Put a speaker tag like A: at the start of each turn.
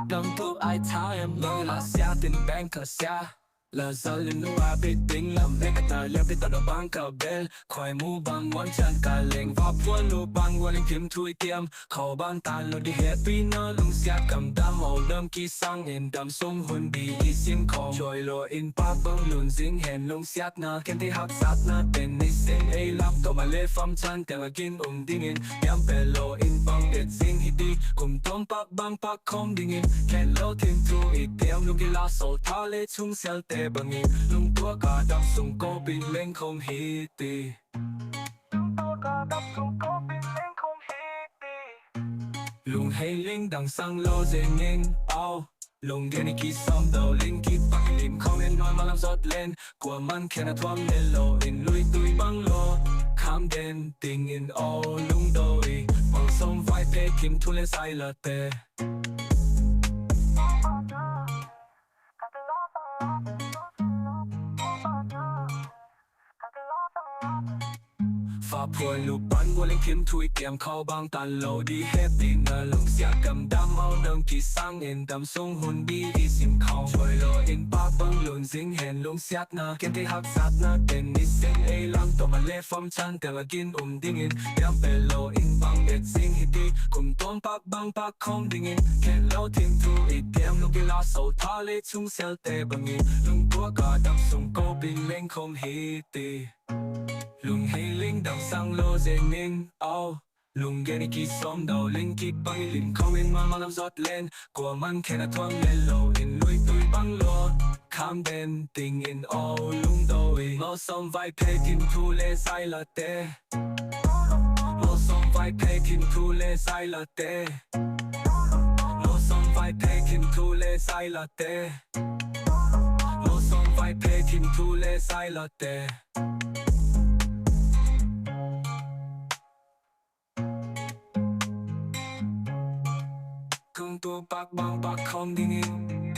A: Đừng tu ai tháo em lỡ là xa tình bạn cờ xa là giờ lên nu à bị tính làm việc ta leo đi tao đó băng cờ bel khoai mu băng ngón chân cả lệnh và buồn lu băng qua lên kiếm thui tiêm khẩu băng ta lo đi happy nó lung xa cầm đam màu đâm kỳ sang in đâm sung hồn bị đi xin khẩu rồi lo in pa băng lùn dính hẹn lung xa na kem thì hấp sát na tên này xin ai lắm tao mà lê phong chân tên là kinh đinh in yam bè lo in băng để dính hít đi cùng tôm pa băng pa không đinh in kẹt lo thêm thui tiêm lung kỳ la sầu tháo lê chung xel tê bằng in lung tua cả đâm sung cô bị lên không hít đi lung hay linh đằng sang lo dễ nhanh ao lung ghen đi xong đầu linh kịp bắt lim không nên nói mà làm giọt lên của man khen là thoáng lên lộ in lui tui băng lo khám đen tình in ao lung đôi mong sông vai pe kim thu lên sai là tê và phôi lục bắn qua lên kiếm thui kèm khâu băng tàn lộ đi hết tình ở lồng xia cầm đam máu nâng kỳ sang in đầm sông hồn bi đi xin khâu rồi lo in ba băng lùn dính hẹn lung xiết na kiếm thì hấp sát na tên đi xin ai lắm tao mà lê phong chân tên là kinh đinh in yam bè lo in băng để dính hít đi cùng tôm băng không đinh in kẹt lâu thêm thui tiêm lúc kia la sầu tháo lê chung xel tê bằng in lung tua cả đầm sông cô bình lên không hít đi lung hay linh đằng sang lô dễ ninh ao lung ghen đi xong đầu linh kịp băng linh không in mà làm giọt lên của man khen là thoáng lên lộ in lui tui băng lo khám đen tình in ao lung đôi lo xong vai pe kim thu lê sai là tê lo xong vai pe kim thu lê sai là tê lo xong vai pe kim thu lê sai là tê lo xong vai pe kim thu lê sai là tê cùng tua bạc băng bạc không đinh in